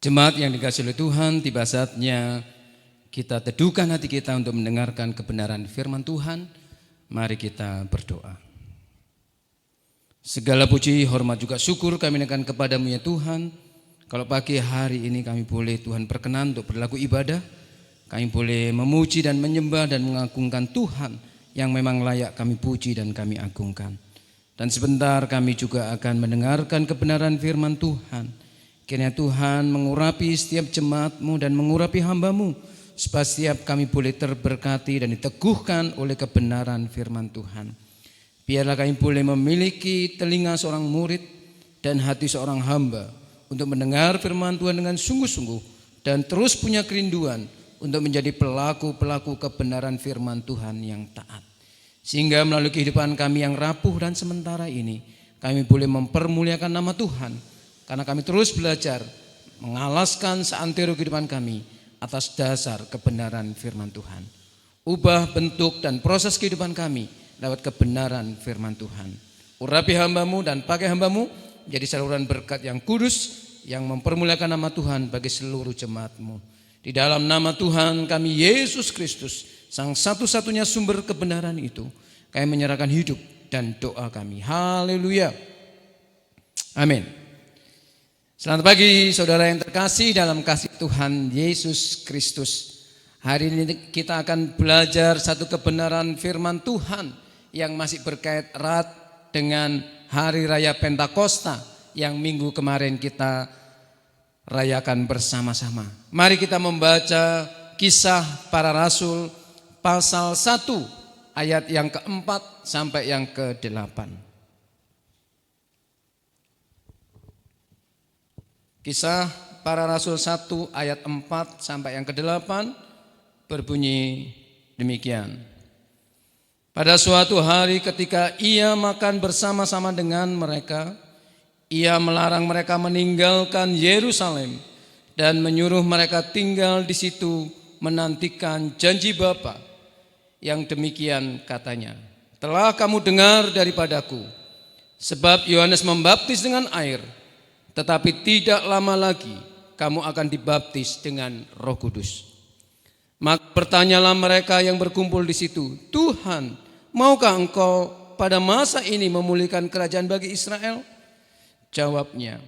Jemaat yang dikasihi oleh Tuhan, tiba saatnya kita teduhkan hati kita untuk mendengarkan kebenaran firman Tuhan. Mari kita berdoa. Segala puji, hormat juga syukur kami naikkan kepadamu ya Tuhan. Kalau pagi hari ini kami boleh Tuhan berkenan untuk berlaku ibadah, kami boleh memuji dan menyembah dan mengagungkan Tuhan yang memang layak kami puji dan kami agungkan. Dan sebentar kami juga akan mendengarkan kebenaran firman Tuhan. Kiranya Tuhan mengurapi setiap jemaat-Mu dan mengurapi hamba-Mu, supaya setiap kami boleh terberkati dan diteguhkan oleh kebenaran firman Tuhan. Biarlah kami boleh memiliki telinga seorang murid dan hati seorang hamba untuk mendengar firman Tuhan dengan sungguh-sungguh dan terus punya kerinduan untuk menjadi pelaku-pelaku kebenaran firman Tuhan yang taat. Sehingga melalui kehidupan kami yang rapuh dan sementara ini, kami boleh mempermuliakan nama Tuhan. Karena kami terus belajar mengalaskan seantero kehidupan kami atas dasar kebenaran firman Tuhan. Ubah bentuk dan proses kehidupan kami lewat kebenaran firman Tuhan. Urapi hamba-Mu dan pakai hamba-Mu menjadi saluran berkat yang kudus yang mempermuliakan nama Tuhan bagi seluruh jemaat-Mu. Di dalam nama Tuhan kami Yesus Kristus, sang satu-satunya sumber kebenaran itu, kami menyerahkan hidup dan doa kami. Haleluya. Amin. Selamat pagi saudara yang terkasih dalam kasih Tuhan Yesus Kristus. Hari ini kita akan belajar satu kebenaran firman Tuhan yang masih berkait erat dengan Hari Raya Pentakosta yang minggu kemarin kita rayakan bersama-sama. Mari kita membaca Kisah Para Rasul pasal 1 ayat yang keempat sampai yang ke-8. Kisah Para Rasul 1 ayat 4 sampai yang ke-8 berbunyi demikian. Pada suatu hari ketika ia makan bersama-sama dengan mereka, ia melarang mereka meninggalkan Yerusalem dan menyuruh mereka tinggal di situ menantikan janji Bapa. Yang demikian katanya, telah kamu dengar daripadaku, sebab Yohanes membaptis dengan air, tetapi tidak lama lagi kamu akan dibaptis dengan Roh Kudus. Maka bertanyalah mereka yang berkumpul di situ, Tuhan, maukah Engkau pada masa ini memulihkan kerajaan bagi Israel? Jawabnya,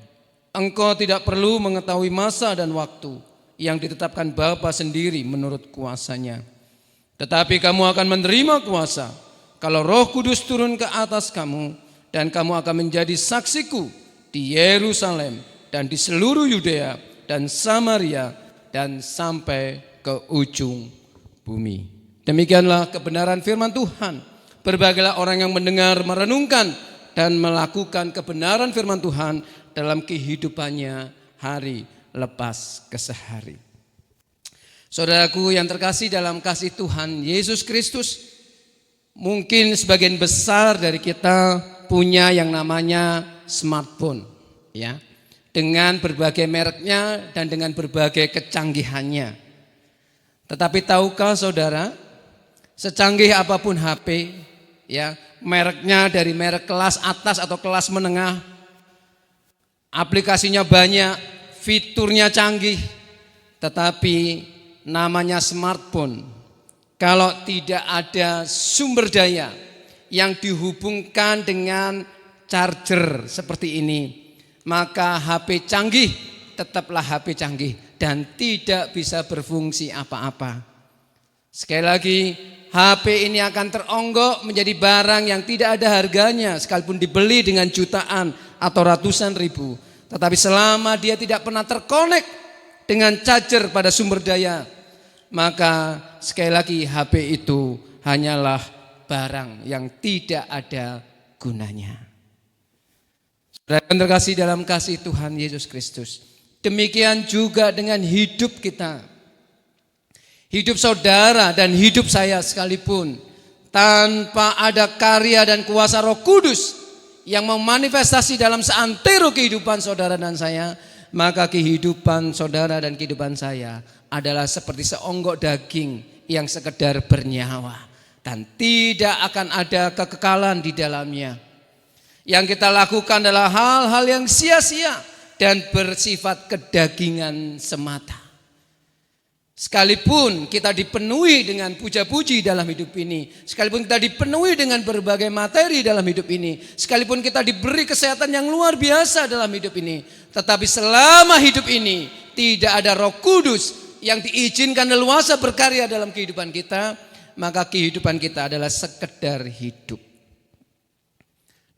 Engkau tidak perlu mengetahui masa dan waktu yang ditetapkan Bapa sendiri menurut kuasanya. Tetapi kamu akan menerima kuasa kalau Roh Kudus turun ke atas kamu, dan kamu akan menjadi saksiku di Yerusalem dan di seluruh Yudea dan Samaria dan sampai ke ujung bumi. Demikianlah kebenaran firman Tuhan. Berbagailah orang yang mendengar, merenungkan dan melakukan kebenaran firman Tuhan dalam kehidupannya hari lepas kesehari. Saudaraku yang terkasih dalam kasih Tuhan Yesus Kristus, mungkin sebagian besar dari kita punya yang namanya smartphone, ya, dengan berbagai mereknya dan dengan berbagai kecanggihannya. Tetapi tahukah saudara, secanggih apapun HP, ya, mereknya dari merek kelas atas atau kelas menengah, aplikasinya banyak, fiturnya canggih, tetapi namanya smartphone, kalau tidak ada sumber daya yang dihubungkan dengan charger seperti ini, maka HP canggih tetaplah HP canggih dan tidak bisa berfungsi apa-apa. Sekali lagi, HP ini akan teronggok menjadi barang yang tidak ada harganya sekalipun dibeli dengan jutaan atau ratusan ribu. Tetapi selama dia tidak pernah terkonek dengan charger pada sumber daya, maka sekali lagi HP itu hanyalah barang yang tidak ada gunanya. Saudara terkasih dalam kasih Tuhan Yesus Kristus, demikian juga dengan hidup kita. Hidup saudara dan hidup saya sekalipun, tanpa ada karya dan kuasa Roh Kudus yang memanifestasi dalam seantero kehidupan saudara dan saya, maka kehidupan saudara dan kehidupan saya adalah seperti seonggok daging yang sekedar bernyawa dan tidak akan ada kekekalan di dalamnya. Yang kita lakukan adalah hal-hal yang sia-sia dan bersifat kedagingan semata. Sekalipun kita dipenuhi dengan puja-puji dalam hidup ini, sekalipun kita dipenuhi dengan berbagai materi dalam hidup ini, sekalipun kita diberi kesehatan yang luar biasa dalam hidup ini, tetapi selama hidup ini tidak ada Roh Kudus yang diizinkan leluasa berkarya dalam kehidupan kita, maka kehidupan kita adalah sekedar hidup.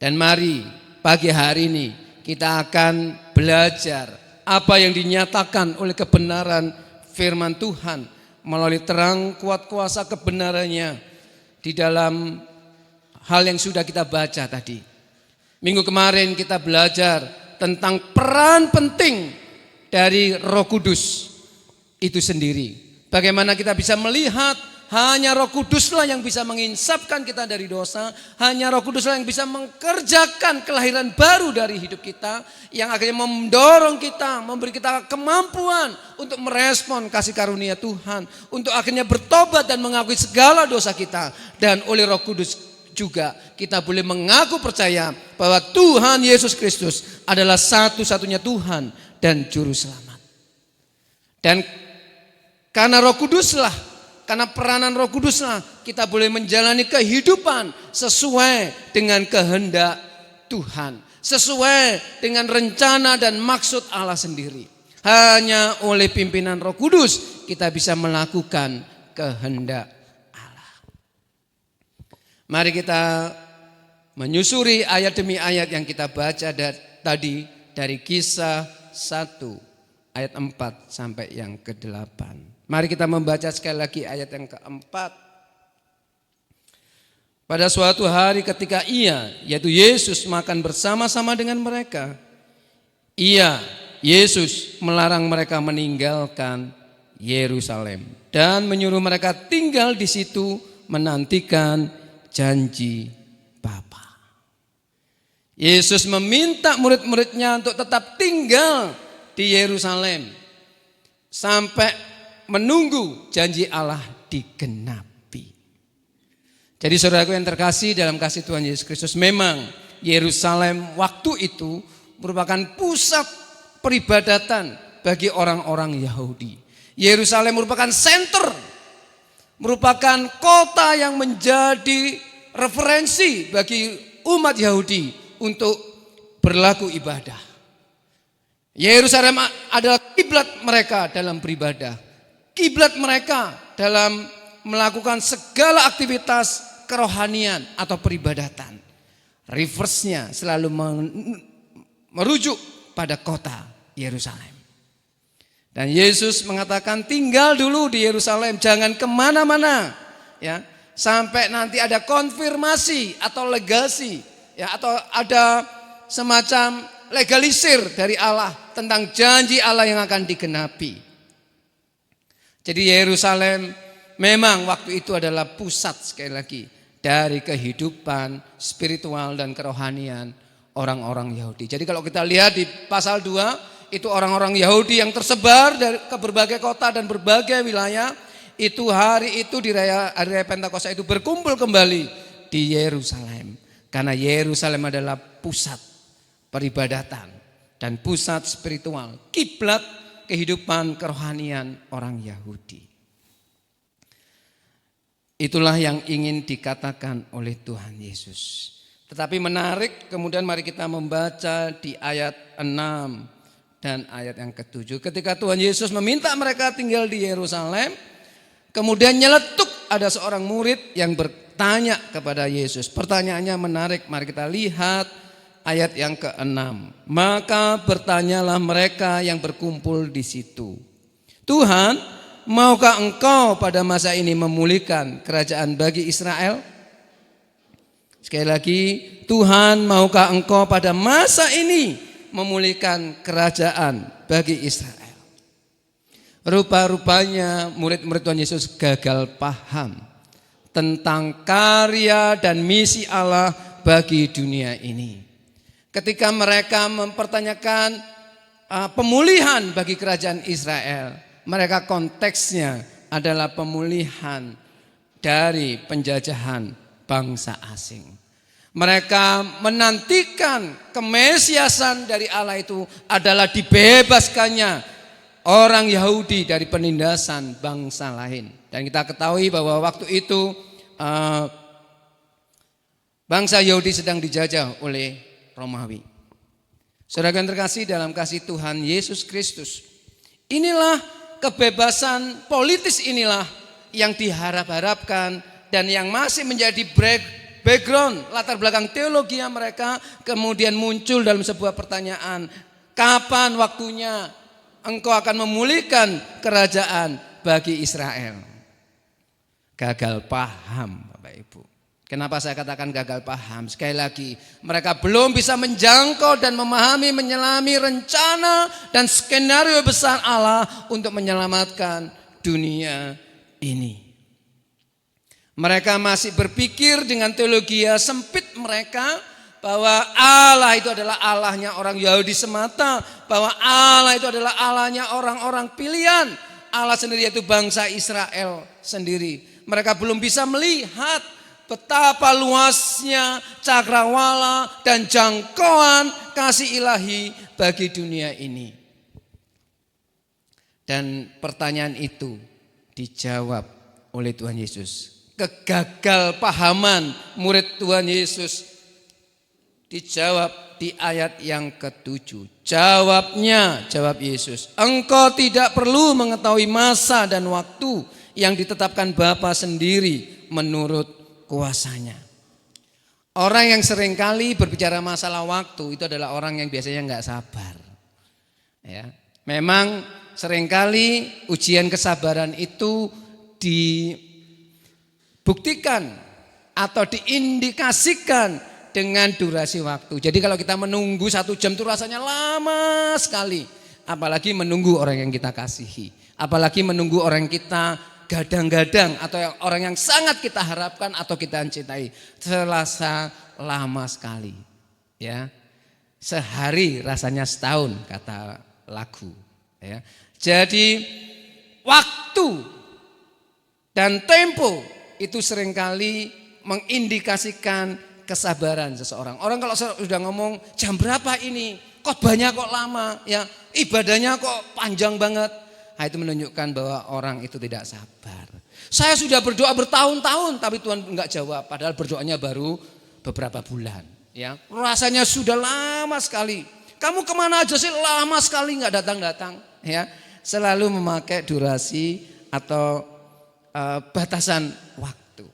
Dan mari pagi hari ini kita akan belajar apa yang dinyatakan oleh kebenaran firman Tuhan melalui terang kuat kuasa kebenarannya di dalam hal yang sudah kita baca tadi. Minggu kemarin kita belajar tentang peran penting dari Roh Kudus itu sendiri. Bagaimana kita bisa melihat hanya Roh Kuduslah yang bisa menginsapkan kita dari dosa. Hanya Roh Kuduslah yang bisa mengerjakan kelahiran baru dari hidup kita, yang akhirnya mendorong kita, memberi kita kemampuan untuk merespon kasih karunia Tuhan, untuk akhirnya bertobat dan mengakui segala dosa kita. Dan oleh Roh Kudus juga kita boleh mengaku percaya bahwa Tuhan Yesus Kristus adalah satu-satunya Tuhan dan Juru Selamat. Dan karena Roh Kuduslah, karena peranan Roh Kuduslah, kita boleh menjalani kehidupan sesuai dengan kehendak Tuhan, sesuai dengan rencana dan maksud Allah sendiri. Hanya oleh pimpinan Roh Kudus kita bisa melakukan kehendak Allah. Mari kita menyusuri ayat demi ayat yang kita baca tadi dari Kisah 1 ayat 4 sampai yang ke-8. Mari kita membaca sekali lagi ayat yang keempat. Pada suatu hari ketika ia, yaitu Yesus, makan bersama-sama dengan mereka, Yesus melarang mereka meninggalkan Yerusalem dan menyuruh mereka tinggal di situ menantikan janji Bapa. Yesus meminta murid-muridnya untuk tetap tinggal di Yerusalem sampai menunggu janji Allah digenapi. Jadi saudaraku yang terkasih dalam kasih Tuhan Yesus Kristus, memang Yerusalem waktu itu merupakan pusat peribadatan bagi orang-orang Yahudi. Yerusalem merupakan center, merupakan kota yang menjadi referensi bagi umat Yahudi untuk berlaku ibadah. Yerusalem adalah kiblat mereka dalam beribadah. Kiblat mereka dalam melakukan segala aktivitas kerohanian atau peribadatan. Reverse-nya selalu merujuk pada kota Yerusalem. Dan Yesus mengatakan tinggal dulu di Yerusalem, jangan kemana-mana, ya, sampai nanti ada konfirmasi atau legasi, ya, atau ada semacam legalisir dari Allah tentang janji Allah yang akan digenapi. Jadi Yerusalem memang waktu itu adalah pusat, sekali lagi, dari kehidupan spiritual dan kerohanian orang-orang Yahudi. Jadi kalau kita lihat di pasal 2, itu orang-orang Yahudi yang tersebar ke berbagai kota dan berbagai wilayah, itu hari itu di hari raya Pentakosta itu berkumpul kembali di Yerusalem. Karena Yerusalem adalah pusat peribadatan dan pusat spiritual, kiblat kehidupan kerohanian orang Yahudi. Itulah yang ingin dikatakan oleh Tuhan Yesus. Tetapi menarik, kemudian mari kita membaca di ayat 6 dan ayat yang ke-7. Ketika Tuhan Yesus meminta mereka tinggal di Yerusalem, kemudian nyeletuk ada seorang murid yang bertanya kepada Yesus. Pertanyaannya menarik, mari kita lihat ayat yang ke-6. Maka bertanyalah mereka yang berkumpul di situ, Tuhan, maukah engkau pada masa ini memulihkan kerajaan bagi Israel? Sekali lagi, Tuhan, maukah engkau pada masa ini memulihkan kerajaan bagi Israel? Rupa-rupanya murid-murid Tuhan Yesus gagal paham tentang karya dan misi Allah bagi dunia ini. Ketika mereka mempertanyakan pemulihan bagi kerajaan Israel, mereka konteksnya adalah pemulihan dari penjajahan bangsa asing. Mereka menantikan kemesiasan dari Allah itu adalah dibebaskannya orang Yahudi dari penindasan bangsa lain. Dan kita ketahui bahwa waktu itu bangsa Yahudi sedang dijajah oleh Romawi. Saudara yang terkasih dalam kasih Tuhan Yesus Kristus, inilah kebebasan politis inilah yang diharap-harapkan dan yang masih menjadi background, latar belakang teologi mereka. Kemudian muncul dalam sebuah pertanyaan, kapan waktunya engkau akan memulihkan kerajaan bagi Israel? Gagal paham Bapak Ibu. Kenapa saya katakan gagal paham? Sekali lagi, mereka belum bisa menjangkau dan memahami, menyelami rencana dan skenario besar Allah untuk menyelamatkan dunia ini. Mereka masih berpikir dengan teologi sempit mereka bahwa Allah itu adalah Allahnya orang Yahudi semata, bahwa Allah itu adalah Allahnya orang-orang pilihan, Allah sendiri yaitu bangsa Israel sendiri. Mereka belum bisa melihat betapa luasnya cakrawala dan jangkauan kasih ilahi bagi dunia ini. Dan pertanyaan itu dijawab oleh Tuhan Yesus. Kegagal pahaman murid Tuhan Yesus dijawab di ayat yang ke-7. Jawab Yesus, engkau tidak perlu mengetahui masa dan waktu yang ditetapkan Bapa sendiri menurut kuasanya. Orang yang seringkali berbicara masalah waktu itu adalah orang yang biasanya enggak sabar. Ya, memang seringkali ujian kesabaran itu dibuktikan atau diindikasikan dengan durasi waktu. Jadi kalau kita menunggu 1 jam itu rasanya lama sekali. Apalagi menunggu orang yang kita kasihi. Apalagi menunggu orang yang kita gadang-gadang atau orang yang sangat kita harapkan atau kita cintai. Terasa lama sekali. Ya, sehari rasanya setahun kata lagu. Ya, jadi waktu dan tempo itu seringkali mengindikasikan kesabaran seseorang. Orang kalau sudah ngomong jam berapa ini, khotbahnya kok lama, ya ibadahnya kok panjang banget. Nah, itu menunjukkan bahwa orang itu tidak sabar. Saya sudah berdoa bertahun-tahun tapi Tuhan enggak jawab, padahal berdoanya baru beberapa bulan. Ya, rasanya sudah lama sekali. Kamu kemana aja sih, lama sekali enggak datang-datang. Ya, selalu memakai durasi atau batasan waktu.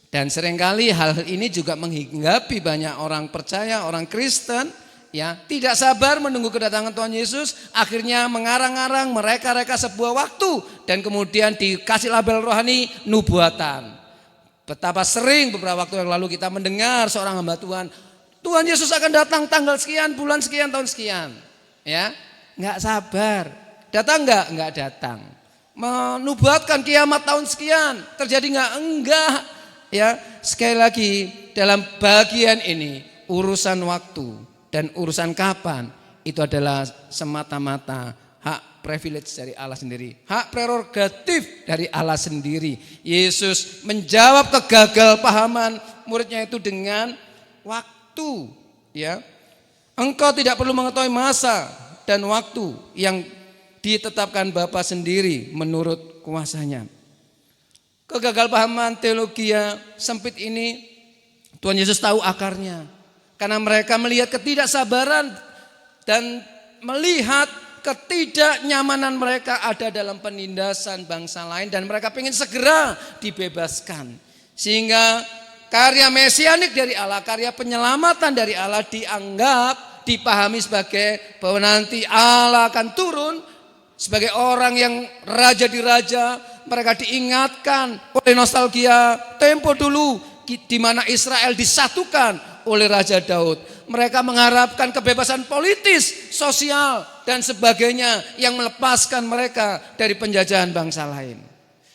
Dan seringkali hal ini juga menghinggapi banyak orang percaya, orang Kristen, ya, tidak sabar menunggu kedatangan Tuhan Yesus, akhirnya mengarang-arang, mereka-reka sebuah waktu dan kemudian dikasih label rohani nubuatan. Betapa sering beberapa waktu yang lalu kita mendengar seorang hamba Tuhan, Tuhan Yesus akan datang tanggal sekian, bulan sekian, tahun sekian. Ya, enggak sabar. Datang enggak? Enggak datang. Menubuatkan kiamat tahun sekian, terjadi enggak? Enggak. Ya, sekali lagi dalam bagian ini urusan waktu dan urusan kapan itu adalah semata-mata hak privilege dari Allah sendiri, hak prerogatif dari Allah sendiri. Yesus menjawab kegagalpahaman muridnya itu dengan waktu, ya. Engkau tidak perlu mengetahui masa dan waktu yang ditetapkan Bapa sendiri menurut kuasanya. Kegagalpahaman teologi sempit ini Tuhan Yesus tahu akarnya. Karena mereka melihat ketidaksabaran dan melihat ketidaknyamanan mereka ada dalam penindasan bangsa lain dan mereka ingin segera dibebaskan. Sehingga karya mesianik dari Allah, karya penyelamatan dari Allah dianggap, dipahami sebagai bahwa nanti Allah akan turun sebagai orang yang raja di raja. Mereka diingatkan oleh nostalgia tempo dulu di mana Israel disatukan oleh Raja Daud. Mereka mengharapkan kebebasan politis, sosial dan sebagainya yang melepaskan mereka dari penjajahan bangsa lain.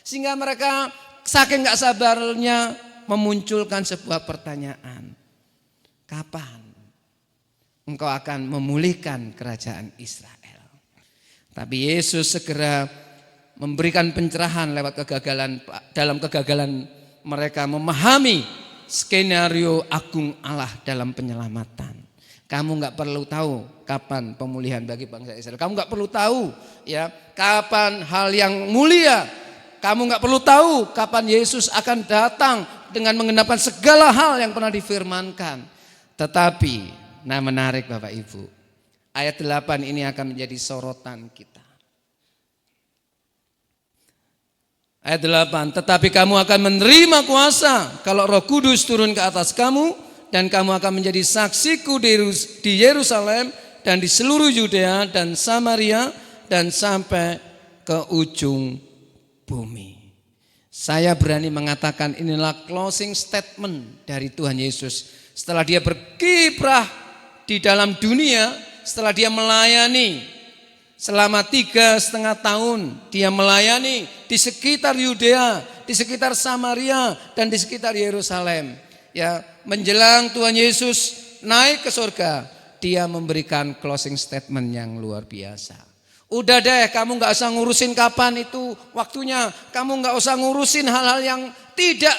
Sehingga mereka saking gak sabarnya memunculkan sebuah pertanyaan. Kapan engkau akan memulihkan kerajaan Israel? Tapi Yesus segera memberikan pencerahan lewat dalam kegagalan mereka memahami skenario agung Allah dalam penyelamatan. Kamu nggak perlu tahu kapan pemulihan bagi bangsa Israel. Kamu nggak perlu tahu ya kapan hal yang mulia. Kamu nggak perlu tahu kapan Yesus akan datang dengan menggenapkan segala hal yang pernah difirmankan. Tetapi, nah menarik Bapak Ibu, ayat 8 ini akan menjadi sorotan kita. Ayat 8, tetapi kamu akan menerima kuasa kalau Roh Kudus turun ke atas kamu, dan kamu akan menjadi saksiku di Yerusalem dan di seluruh Yudea dan Samaria dan sampai ke ujung bumi. Saya berani mengatakan inilah closing statement dari Tuhan Yesus. Setelah dia berkiprah di dalam dunia, setelah dia melayani selama 3,5 tahun, dia melayani di sekitar Yudea, di sekitar Samaria, dan di sekitar Yerusalem. Ya, menjelang Tuhan Yesus naik ke surga, dia memberikan closing statement yang luar biasa. Udah deh, kamu gak usah ngurusin kapan itu waktunya. Kamu gak usah ngurusin hal-hal yang tidak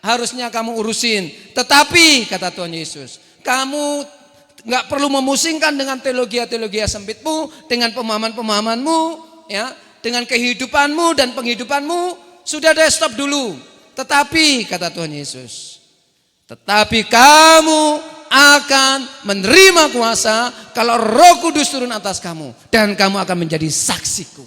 harusnya kamu urusin. Tetapi, kata Tuhan Yesus, kamu gak perlu memusingkan dengan teologi sempitmu, dengan pemahaman-pemahamanmu, ya, dengan kehidupanmu dan penghidupanmu. Sudah deh, stop dulu. Tetapi, kata Tuhan Yesus, tetapi kamu akan menerima kuasa kalau Roh Kudus turun atas kamu, dan kamu akan menjadi saksiku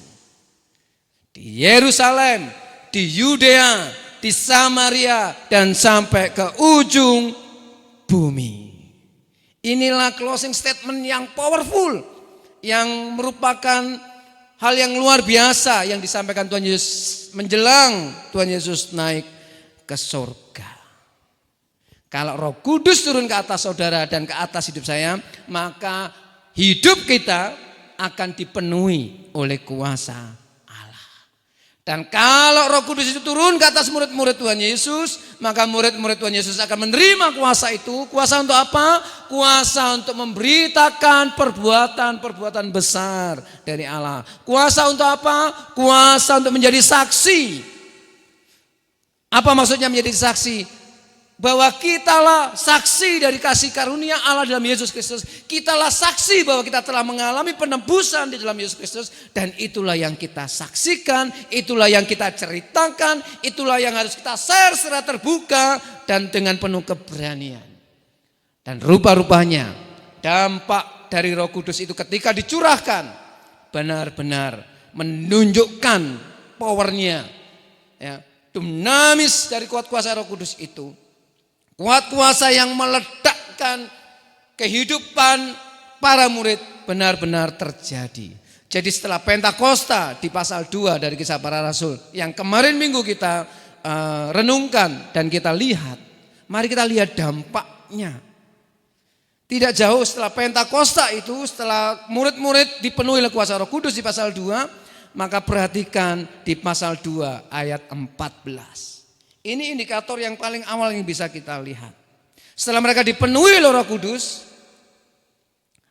di Yerusalem, di Yudea, di Samaria, dan sampai ke ujung bumi. Inilah closing statement yang powerful, yang merupakan hal yang luar biasa yang disampaikan Tuhan Yesus menjelang Tuhan Yesus naik ke surga. Kalau Roh Kudus turun ke atas saudara dan ke atas hidup saya, maka hidup kita akan dipenuhi oleh kuasa Allah. Dan kalau Roh Kudus itu turun ke atas murid-murid Tuhan Yesus, maka murid-murid Tuhan Yesus akan menerima kuasa itu. Kuasa untuk apa? Kuasa untuk memberitakan perbuatan-perbuatan besar dari Allah. Kuasa untuk apa? Kuasa untuk menjadi saksi. Apa maksudnya menjadi saksi? Bahwa kitalah saksi dari kasih karunia Allah dalam Yesus Kristus. Kitalah saksi bahwa kita telah mengalami penebusan di dalam Yesus Kristus. Dan itulah yang kita saksikan, itulah yang kita ceritakan, itulah yang harus kita share secara terbuka dan dengan penuh keberanian. Dan rupa-rupanya dampak dari Roh Kudus itu ketika dicurahkan benar-benar menunjukkan powernya, ya, dinamis dari kuat kuasa Roh Kudus itu. Kuat kuasa yang meledakkan kehidupan para murid benar-benar terjadi. Jadi setelah Pentakosta di pasal 2 dari Kisah Para Rasul yang kemarin minggu kita renungkan dan kita lihat. Mari kita lihat dampaknya. Tidak jauh setelah Pentakosta itu, setelah murid-murid dipenuhi oleh kuasa Roh Kudus di pasal 2, maka perhatikan di pasal 2 ayat 14. Ini indikator yang paling awal yang bisa kita lihat. Setelah mereka dipenuhi oleh Roh Kudus,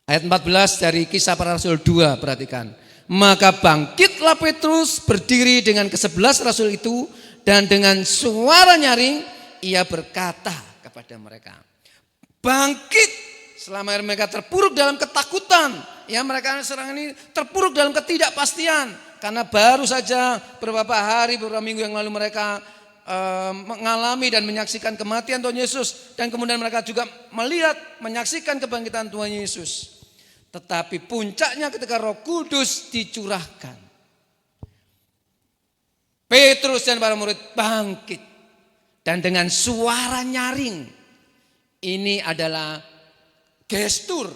ayat 14 dari Kisah Para Rasul 2, perhatikan. Maka bangkitlah Petrus berdiri dengan ke-11 rasul itu, dan dengan suara nyaring ia berkata kepada mereka. Bangkit selama mereka terpuruk dalam ketakutan. Ya, mereka sekarang ini terpuruk dalam ketidakpastian. Karena baru saja beberapa hari, beberapa minggu yang lalu mereka mengalami dan menyaksikan kematian Tuhan Yesus, dan kemudian mereka juga melihat, menyaksikan kebangkitan Tuhan Yesus. Tetapi puncaknya ketika Roh Kudus dicurahkan, Petrus dan para murid bangkit, dan dengan suara nyaring. Ini adalah gestur,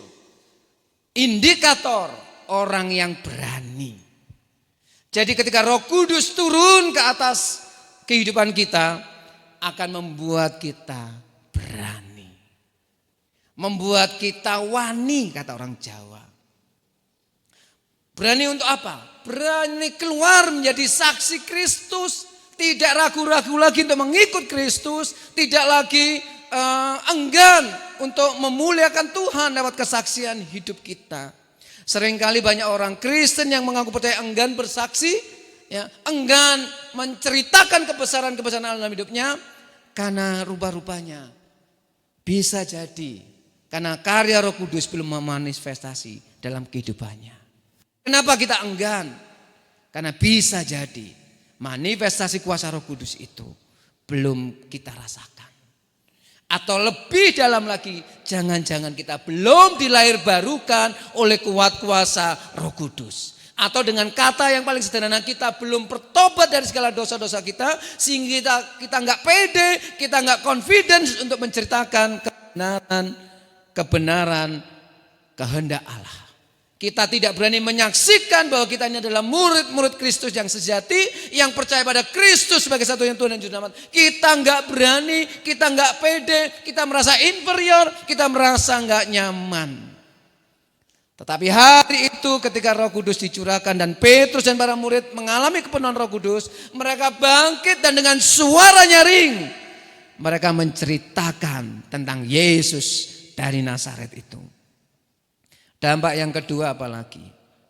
indikator orang yang berani. Jadi ketika Roh Kudus turun ke atas kehidupan kita, akan membuat kita berani. Membuat kita wani, kata orang Jawa. Berani untuk apa? Berani keluar menjadi saksi Kristus. Tidak ragu-ragu lagi untuk mengikut Kristus. Tidak lagi enggan untuk memuliakan Tuhan lewat kesaksian hidup kita. Seringkali banyak orang Kristen yang mengaku percaya enggan bersaksi, ya, enggan menceritakan kebesaran-kebesaran Allah dalam hidupnya, Karena rupa-rupanya bisa jadi karena karya Roh Kudus belum memanifestasi dalam kehidupannya. Kenapa kita enggan? Karena bisa jadi manifestasi kuasa Roh Kudus itu belum kita rasakan. Atau lebih dalam lagi, jangan-jangan kita belum dilahirbarukan oleh kuat kuasa Roh Kudus. Atau dengan kata yang paling sederhana, kita belum bertobat dari segala dosa-dosa kita, sehingga kita nggak pede, kita nggak confidence untuk menceritakan kebenaran kehendak Allah. Kita tidak berani menyaksikan bahwa kita ini adalah murid-murid Kristus yang sejati, yang percaya pada Kristus sebagai satu-satunya Tuhan dan Juru Selamat. Kita nggak berani, kita nggak pede, kita merasa inferior, kita merasa nggak nyaman. Tetapi hari itu ketika Roh Kudus dicurahkan dan Petrus dan para murid mengalami kepenuhan Roh Kudus, mereka bangkit dan dengan suara nyaring mereka menceritakan tentang Yesus dari Nazaret itu. Dampak yang kedua apalagi?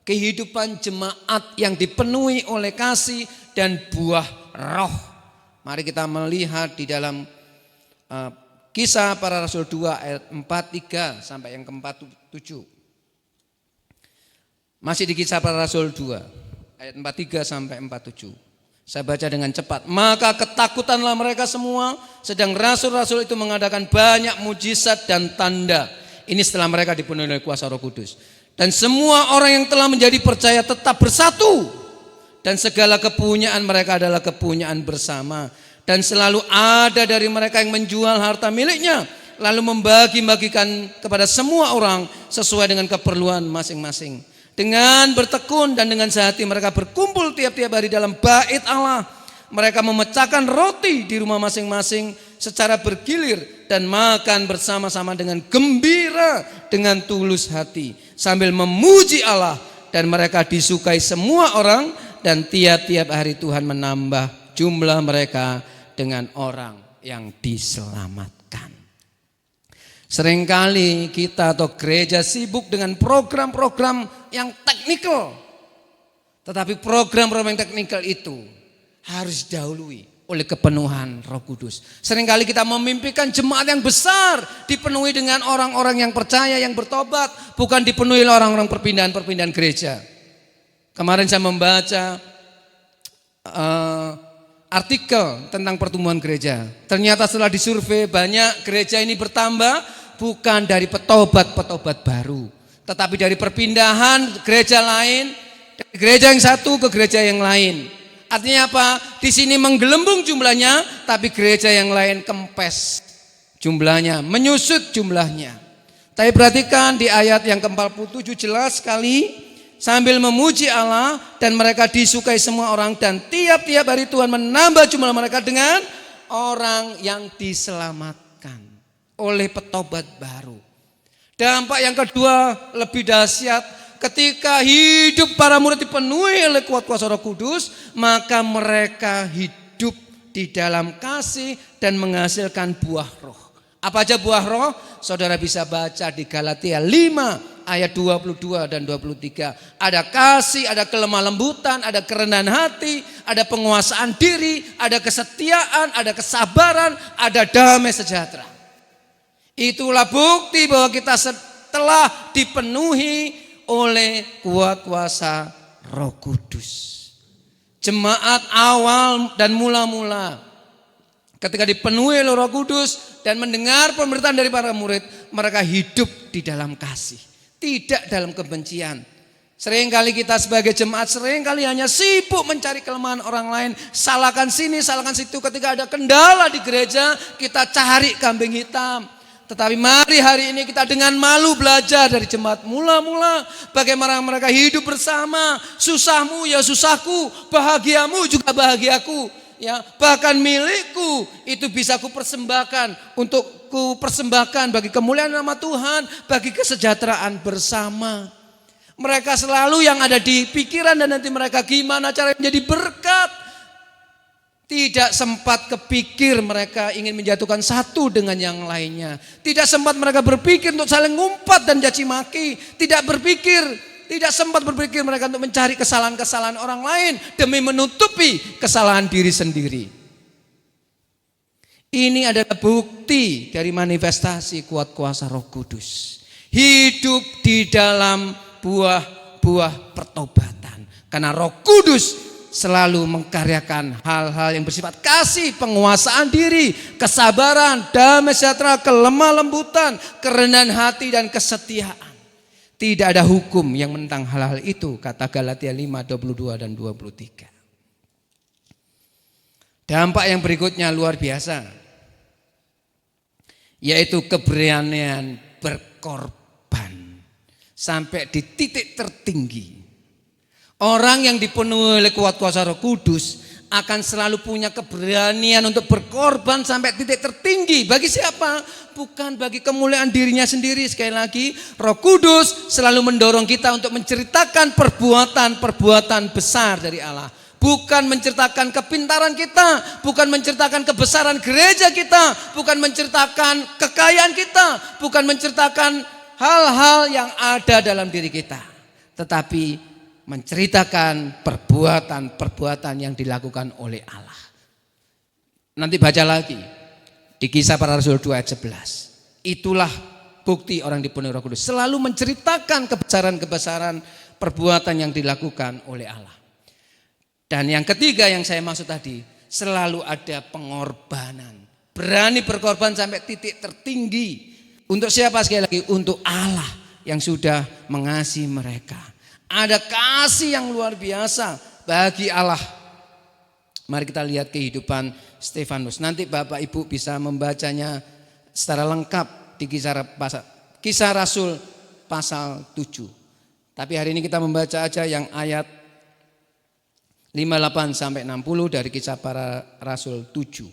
Kehidupan jemaat yang dipenuhi oleh kasih dan buah roh. Mari kita melihat di dalam Kisah Para Rasul 2 ayat 43 sampai yang ke-47. Masih di Kisah Para Rasul 2 ayat 43 sampai 47. Saya baca dengan cepat. Maka ketakutanlah mereka semua, sedang rasul-rasul itu mengadakan banyak mujizat dan tanda. Ini setelah mereka dipenuhi oleh kuasa Roh Kudus. Dan semua orang yang telah menjadi percaya tetap bersatu. Dan segala kepunyaan mereka adalah kepunyaan bersama. Dan selalu ada dari mereka yang menjual harta miliknya, lalu membagi-bagikan kepada semua orang sesuai dengan keperluan masing-masing. Dengan bertekun dan dengan sehati mereka berkumpul tiap-tiap hari dalam bait Allah. Mereka memecahkan roti di rumah masing-masing secara bergilir dan makan bersama-sama dengan gembira, dengan tulus hati, sambil memuji Allah, dan mereka disukai semua orang, dan tiap-tiap hari Tuhan menambah jumlah mereka dengan orang yang diselamatkan. Seringkali kita atau gereja sibuk dengan program-program yang teknikal. Tetapi program-program yang teknikal itu harus didahului oleh kepenuhan Roh Kudus. Seringkali kita memimpikan jemaat yang besar dipenuhi dengan orang-orang yang percaya, yang bertobat, bukan dipenuhi oleh orang-orang perpindahan-perpindahan gereja. Kemarin saya membaca artikel tentang pertumbuhan gereja. Ternyata setelah disurvei, banyak gereja ini bertambah bukan dari petobat-petobat baru, tetapi dari perpindahan gereja lain, dari gereja yang satu ke gereja yang lain. Artinya apa? Di sini menggelembung jumlahnya, tapi gereja yang lain kempes jumlahnya, menyusut jumlahnya. Tapi perhatikan di ayat yang ke-47 jelas sekali, sambil memuji Allah, dan mereka disukai semua orang, dan tiap-tiap hari Tuhan menambah jumlah mereka dengan orang yang diselamatkan oleh petobat baru. Dampak yang kedua lebih dahsyat, ketika hidup para murid dipenuhi oleh kuat kuasa Roh Kudus, maka mereka hidup di dalam kasih dan menghasilkan buah roh. Apa aja buah roh? Saudara bisa baca di Galatia 5 ayat 22 dan 23. Ada kasih, ada kelemah lembutan, ada kerendahan hati, ada penguasaan diri, ada kesetiaan, ada kesabaran, ada damai sejahtera. Itulah bukti bahwa kita telah dipenuhi oleh kuat kuasa Roh Kudus. Jemaat awal dan mula-mula ketika dipenuhi oleh Roh Kudus dan mendengar pemberitaan dari para murid, mereka hidup di dalam kasih, tidak dalam kebencian. Seringkali kita sebagai jemaat seringkali hanya sibuk mencari kelemahan orang lain, salahkan sini, salahkan situ. Ketika ada kendala di gereja, kita cari kambing hitam. Tetapi mari hari ini kita dengan malu belajar dari jemaat mula-mula, bagaimana mereka hidup bersama. Susahmu ya susahku, bahagiamu juga bahagiaku. Ya, bahkan milikku itu bisa kupersembahkan, untuk kupersembahkan bagi kemuliaan nama Tuhan, bagi kesejahteraan bersama. Mereka selalu yang ada di pikiran dan nanti mereka gimana cara menjadi berkat. Tidak sempat kepikir mereka ingin menjatuhkan satu dengan yang lainnya. Tidak sempat mereka berpikir untuk saling ngumpat dan caci maki. Tidak sempat berpikir mereka untuk mencari kesalahan-kesalahan orang lain demi menutupi kesalahan diri sendiri. Ini adalah bukti dari manifestasi kuat kuasa Roh Kudus. Hidup di dalam buah-buah pertobatan. Karena Roh Kudus selalu mengkaryakan hal-hal yang bersifat kasih, penguasaan diri, kesabaran, damai sejahtera, kelemah lembutan, kerendahan hati dan kesetiaan. Tidak ada hukum yang menentang hal-hal itu, kata Galatia 5:22 dan 23. Dampak yang berikutnya luar biasa, yaitu keberanian berkorban sampai di titik tertinggi. Orang yang dipenuhi oleh kuat kuasa Roh Kudus akan selalu punya keberanian untuk berkorban sampai titik tertinggi. Bagi siapa? Bukan bagi kemuliaan dirinya sendiri. Sekali lagi, Roh Kudus selalu mendorong kita untuk menceritakan perbuatan-perbuatan besar dari Allah. Bukan menceritakan kepintaran kita, bukan menceritakan kebesaran gereja kita, bukan menceritakan kekayaan kita, bukan menceritakan hal-hal yang ada dalam diri kita, tetapi menceritakan perbuatan-perbuatan yang dilakukan oleh Allah. Nanti baca lagi di Kisah Para Rasul 2 ayat 11. Itulah bukti orang dipenuhi Roh Kudus, selalu menceritakan kebesaran-kebesaran perbuatan yang dilakukan oleh Allah. Dan yang ketiga yang saya maksud tadi, selalu ada pengorbanan. Berani berkorban sampai titik tertinggi. Untuk siapa sekali lagi? Untuk Allah yang sudah mengasihi mereka. Ada kasih yang luar biasa bagi Allah. Mari kita lihat kehidupan Stefanus. Nanti Bapak Ibu bisa membacanya secara lengkap di Kisah Rasul pasal 7. Tapi hari ini kita membaca aja yang ayat 58 sampai 60 dari Kisah Para Rasul 7.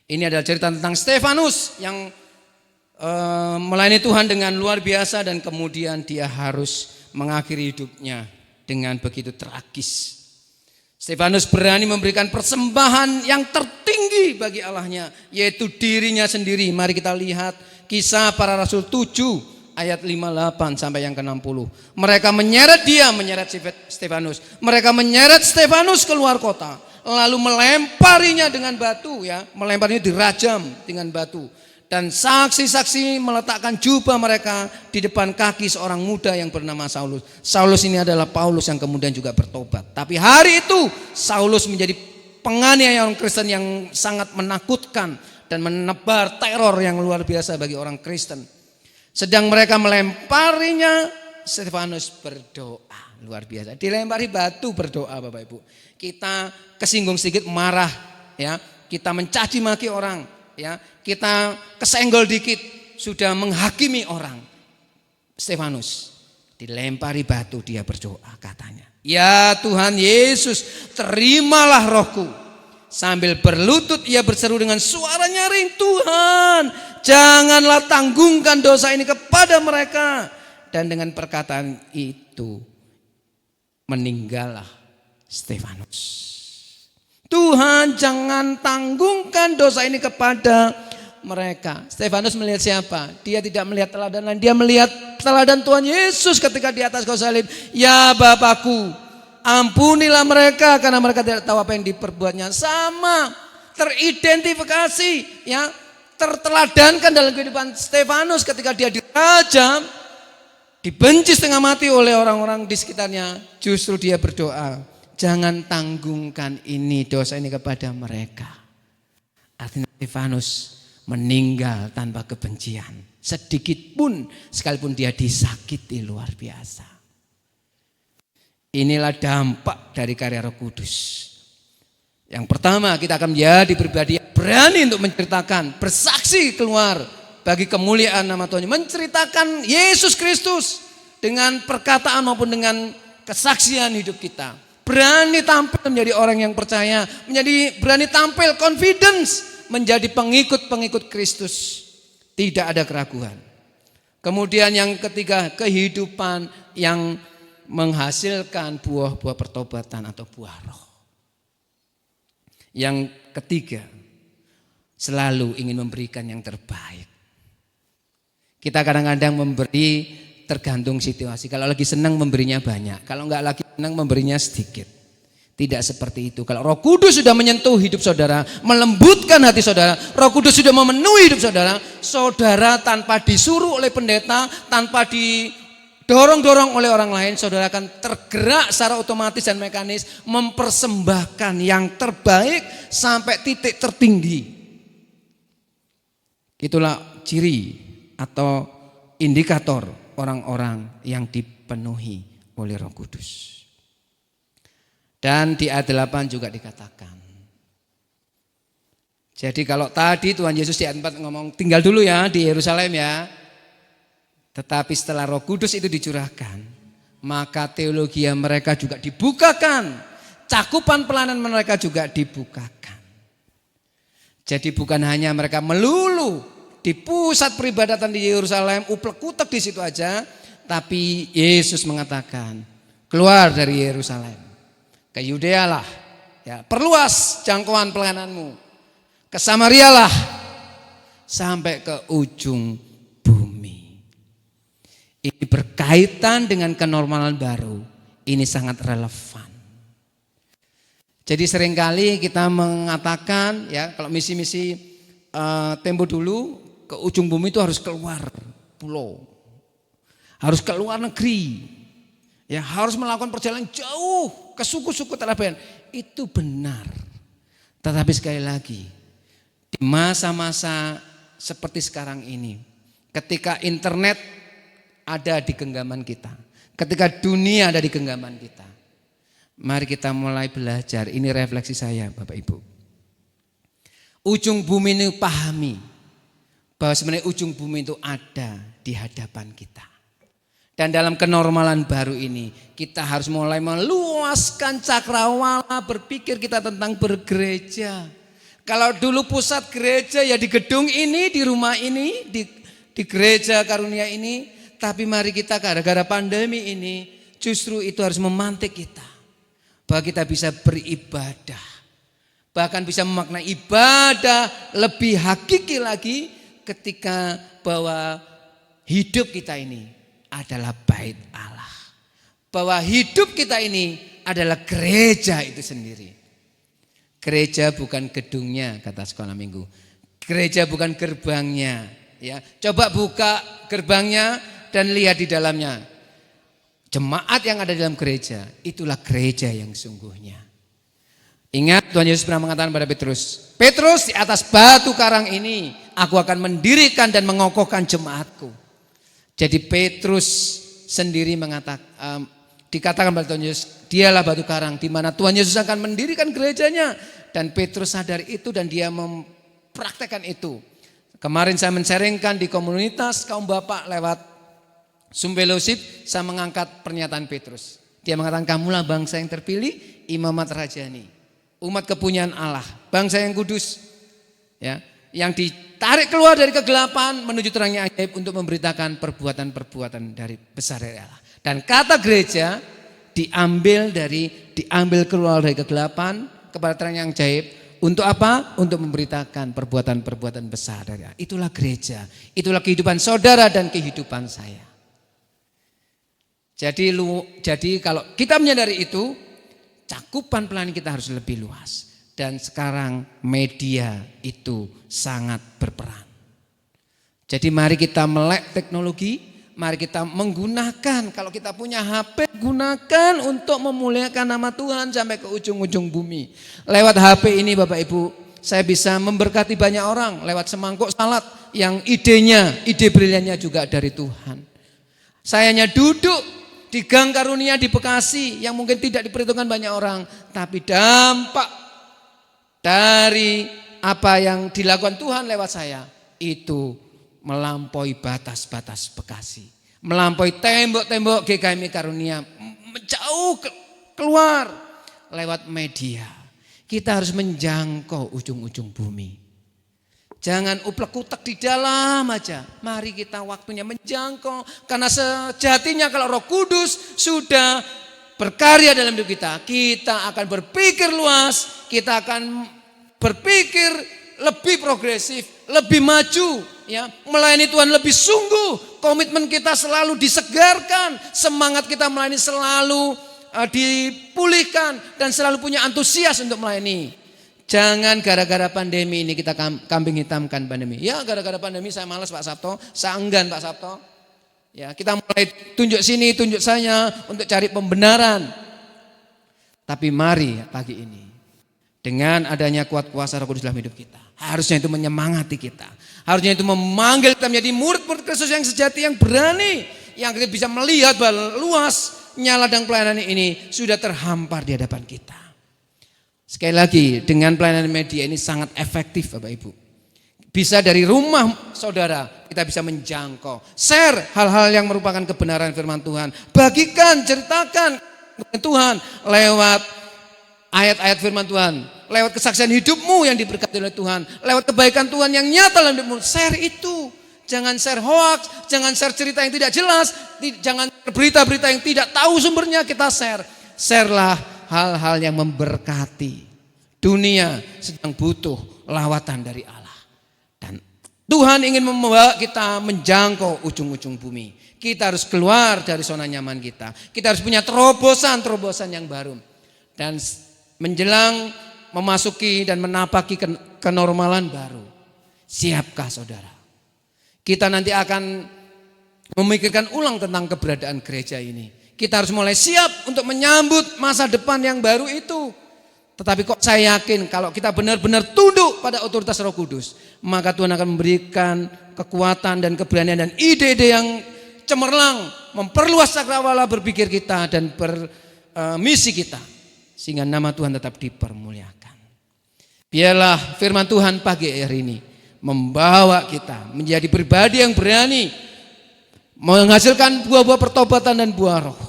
Ini adalah cerita tentang Stefanus yang melayani Tuhan dengan luar biasa dan kemudian dia harus mengakhiri hidupnya dengan begitu tragis. Stefanus berani memberikan persembahan yang tertinggi bagi Allahnya, yaitu dirinya sendiri. Mari kita lihat Kisah Para Rasul 7 ayat 58 sampai yang ke-60. Mereka menyeret Stefanus. Mereka menyeret Stefanus keluar kota, lalu melemparinya dengan batu, ya, melemparinya dirajam dengan batu. Dan saksi-saksi meletakkan jubah mereka di depan kaki seorang muda yang bernama Saulus. Saulus ini adalah Paulus yang kemudian juga bertobat. Tapi hari itu Saulus menjadi penganiaya orang Kristen yang sangat menakutkan dan menebar teror yang luar biasa bagi orang Kristen. Sedang mereka melemparinya, Stefanus berdoa. Luar biasa. Dilempari batu berdoa, Bapak Ibu. Kita kesinggung sedikit, marah, ya. Kita mencaci maki orang, ya. Kita kesenggol dikit, sudah menghakimi orang. Stefanus dilempari batu, dia berdoa, katanya, ya Tuhan Yesus, terimalah rohku. Sambil berlutut ia berseru dengan suara nyaring, Tuhan, janganlah tanggungkan dosa ini kepada mereka. Dan dengan perkataan itu meninggallah Stefanus. Tuhan, jangan tanggungkan dosa ini kepada mereka. Stefanus melihat siapa? Dia tidak melihat teladan lain, dia melihat teladan Tuhan Yesus ketika di atas kayu salib. Ya Bapakku, ampunilah mereka karena mereka tidak tahu apa yang diperbuatnya. Sama, teridentifikasi, ya, terteladankan dalam kehidupan Stefanus ketika dia dirajam, dibenci setengah mati oleh orang-orang di sekitarnya. Justru dia berdoa, jangan tanggungkan ini, dosa ini kepada mereka. Artinya Stefanus meninggal tanpa kebencian sedikit pun, sekalipun dia disakiti luar biasa. Inilah dampak dari karya Roh Kudus. Yang pertama, kita akan menjadi pribadi yang berani untuk menceritakan, bersaksi keluar bagi kemuliaan nama Tuhan, menceritakan Yesus Kristus dengan perkataan maupun dengan kesaksian hidup kita. Berani tampil menjadi orang yang percaya, berani tampil confidence, menjadi pengikut-pengikut Kristus. Tidak ada keraguan. Kemudian yang ketiga, kehidupan yang menghasilkan buah-buah pertobatan atau buah roh. Yang ketiga, selalu ingin memberikan yang terbaik. Kita kadang-kadang memberi tergantung situasi. Kalau lagi senang memberinya banyak, kalau enggak lagi senang memberinya sedikit. Tidak seperti itu. Kalau Roh Kudus sudah menyentuh hidup saudara, melembutkan hati saudara, Roh Kudus sudah memenuhi hidup saudara, saudara tanpa disuruh oleh pendeta, tanpa didorong-dorong oleh orang lain, saudara akan tergerak secara otomatis dan mekanis mempersembahkan yang terbaik sampai titik tertinggi. Itulah ciri atau indikator orang-orang yang dipenuhi oleh Roh Kudus. Dan di ayat 8 juga dikatakan. Jadi kalau tadi Tuhan Yesus di ayat 4 ngomong tinggal dulu ya di Yerusalem ya. Tetapi setelah Roh Kudus itu dicurahkan, maka teologi mereka juga dibukakan. Cakupan pelayanan mereka juga dibukakan. Jadi bukan hanya mereka melulu di pusat peribadatan di Yerusalem, uplek-utek di situ aja, tapi Yesus mengatakan, keluar dari Yerusalem. Ke Yudea lah, ya, perluas jangkauan pelayananmu. Ke Samaria lah, sampai ke ujung bumi. Ini berkaitan dengan kenormalan baru. Ini sangat relevan. Jadi seringkali kita mengatakan, ya, kalau misi-misi tempo dulu ke ujung bumi itu harus keluar pulau, harus keluar negeri. Ya, harus melakukan perjalanan jauh ke suku-suku terapkan. Itu benar. Tetapi sekali lagi, di masa-masa seperti sekarang ini, ketika internet ada di genggaman kita, ketika dunia ada di genggaman kita, mari kita mulai belajar. Ini refleksi saya Bapak Ibu. Ujung bumi ini pahami bahwa sebenarnya ujung bumi itu ada di hadapan kita. Dan dalam kenormalan baru ini kita harus mulai meluaskan cakrawala berpikir kita tentang bergereja. Kalau dulu pusat gereja ya di gedung ini, di rumah ini, di gereja karunia ini. Tapi mari kita gara-gara pandemi ini justru itu harus memantik kita. Bahwa kita bisa beribadah. Bahkan bisa memaknai ibadah lebih hakiki lagi ketika bahwa hidup kita ini adalah bait Allah. Bahwa hidup kita ini adalah gereja itu sendiri. Gereja bukan gedungnya kata sekolah minggu. Gereja bukan gerbangnya. Ya, coba buka gerbangnya dan lihat di dalamnya. Jemaat yang ada dalam gereja, itulah gereja yang sungguhnya. Ingat Tuhan Yesus pernah mengatakan pada Petrus, Petrus di atas batu karang ini aku akan mendirikan dan mengokohkan jemaatku. Jadi Petrus sendiri dikatakan pada Tuhan Yesus, dialah batu karang di mana Tuhan Yesus akan mendirikan gerejanya. Dan Petrus sadar itu dan dia mempraktekkan itu. Kemarin saya men-sharingkan di komunitas kaum bapak lewat Zoom Fellowship, saya mengangkat pernyataan Petrus. Dia mengatakan kamulah bangsa yang terpilih, imamat rajani, umat kepunyaan Allah, bangsa yang kudus, ya, yang ditarik keluar dari kegelapan menuju terangnya ajaib untuk memberitakan perbuatan-perbuatan dari besar dari Allah. Dan kata gereja diambil keluar dari kegelapan kepada terang yang ajaib. Untuk apa? Untuk memberitakan perbuatan-perbuatan besar dari Allah. Itulah gereja. Itulah kehidupan saudara dan kehidupan saya. Jadi kalau kita menyadari itu, cakupan pelayanan kita harus lebih luas. Dan sekarang media itu sangat berperan. Jadi mari kita melek teknologi, mari kita menggunakan, kalau kita punya HP, gunakan untuk memuliakan nama Tuhan sampai ke ujung-ujung bumi. Lewat HP ini Bapak Ibu, saya bisa memberkati banyak orang lewat semangkuk salad yang ide briliannya juga dari Tuhan. Saya hanya duduk di Gang Karunia di Bekasi yang mungkin tidak diperhitungkan banyak orang, tapi dampak dari apa yang dilakukan Tuhan lewat saya itu melampaui batas-batas Bekasi, melampaui tembok-tembok GKMI Karunia, jauh keluar lewat media. Kita harus menjangkau ujung-ujung bumi. Jangan uplek-utek di dalam aja. Mari kita waktunya menjangkau, karena sejatinya kalau Roh Kudus sudah berkarya dalam hidup kita, kita akan berpikir luas, kita akan berpikir lebih progresif, lebih maju, ya, melayani Tuhan lebih sungguh, komitmen kita selalu disegarkan, semangat kita melayani selalu dipulihkan dan selalu punya antusias untuk melayani. Jangan gara-gara pandemi ini kita kambing hitamkan pandemi. Ya gara-gara pandemi saya malas Pak Sabto, saya enggan Pak Sabto. Ya kita mulai tunjuk sini, tunjuk saya untuk cari pembenaran. Tapi mari pagi ini dengan adanya kuat kuasa Roh Kudus dalam hidup kita, harusnya itu menyemangati kita. Harusnya itu memanggil kita menjadi murid-murid Kristus yang sejati, yang berani, yang kita bisa melihat bahwa luasnya ladang pelayanan ini sudah terhampar di hadapan kita. Sekali lagi, dengan pelayanan media ini sangat efektif Bapak Ibu. Bisa dari rumah saudara kita bisa menjangkau. Share hal-hal yang merupakan kebenaran firman Tuhan. Bagikan, ceritakan Tuhan lewat ayat-ayat firman Tuhan. Lewat kesaksian hidupmu yang diberkati oleh Tuhan. Lewat kebaikan Tuhan yang nyata dalam hidupmu. Share itu. Jangan share hoax, jangan share cerita yang tidak jelas. Jangan berita-berita yang tidak tahu sumbernya kita share. Sharelah hal-hal yang memberkati. Dunia sedang butuh lawatan dari Allah. Dan Tuhan ingin membawa kita menjangkau ujung-ujung bumi. Kita harus keluar dari zona nyaman kita. Kita harus punya terobosan-terobosan yang baru. Dan menjelang memasuki dan menapaki kenormalan baru. Siapkah saudara? Kita nanti akan memikirkan ulang tentang keberadaan gereja ini. Kita harus mulai siap untuk menyambut masa depan yang baru itu. Tetapi kok saya yakin kalau kita benar-benar tunduk pada otoritas Roh Kudus, maka Tuhan akan memberikan kekuatan dan keberanian dan ide-ide yang cemerlang, memperluas cakrawala berpikir kita dan misi kita, sehingga nama Tuhan tetap dipermuliakan. Biarlah firman Tuhan pagi hari ini membawa kita menjadi pribadi yang berani menghasilkan buah-buah pertobatan dan buah roh,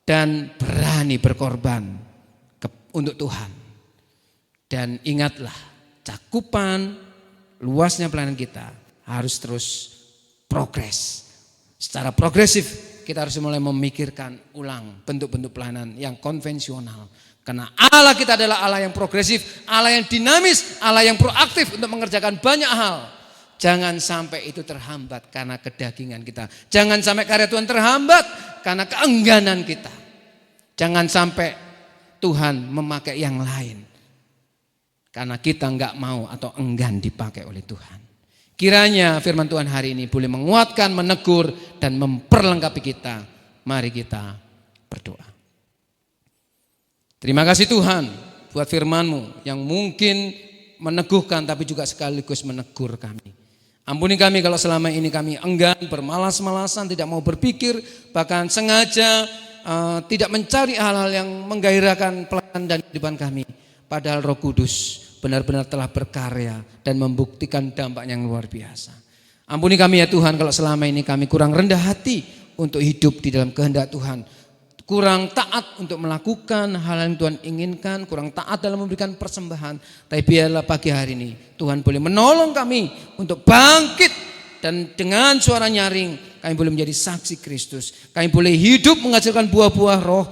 dan berani berkorban untuk Tuhan. Dan ingatlah, cakupan luasnya pelayanan kita harus terus progres. Secara progresif kita harus mulai memikirkan ulang bentuk-bentuk pelayanan yang konvensional. Karena Allah kita adalah Allah yang progresif, Allah yang dinamis, Allah yang proaktif untuk mengerjakan banyak hal. Jangan sampai itu terhambat karena kedagingan kita. Jangan sampai karya Tuhan terhambat karena keengganan kita. Jangan sampai Tuhan memakai yang lain karena kita enggak mau atau enggan dipakai oleh Tuhan. Kiranya firman Tuhan hari ini boleh menguatkan, menegur, dan memperlengkapi kita. Mari kita berdoa. Terima kasih Tuhan buat firman-Mu yang mungkin meneguhkan tapi juga sekaligus menegur kami. Ampuni kami kalau selama ini kami enggan, bermalas-malasan, tidak mau berpikir, bahkan sengaja tidak mencari hal-hal yang menggairahkan pelayanan dan kehidupan kami. Padahal Roh Kudus benar-benar telah berkarya dan membuktikan dampak yang luar biasa. Ampuni kami ya Tuhan kalau selama ini kami kurang rendah hati untuk hidup di dalam kehendak Tuhan. Kurang taat untuk melakukan hal yang Tuhan inginkan, kurang taat dalam memberikan persembahan. Tapi biarlah pagi hari ini Tuhan boleh menolong kami untuk bangkit, dan dengan suara nyaring kami boleh menjadi saksi Kristus. Kami boleh hidup menghasilkan buah-buah roh,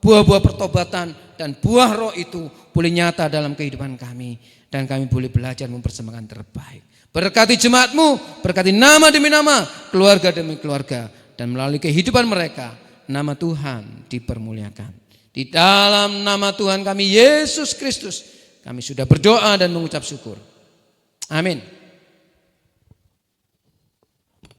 buah-buah pertobatan, dan buah roh itu boleh nyata dalam kehidupan kami. Dan kami boleh belajar mempersembahkan terbaik. Berkati jemaat-Mu, berkati nama demi nama, keluarga demi keluarga, dan melalui kehidupan mereka nama Tuhan dipermuliakan. Di dalam nama Tuhan kami Yesus Kristus kami sudah berdoa dan mengucap syukur. Amin.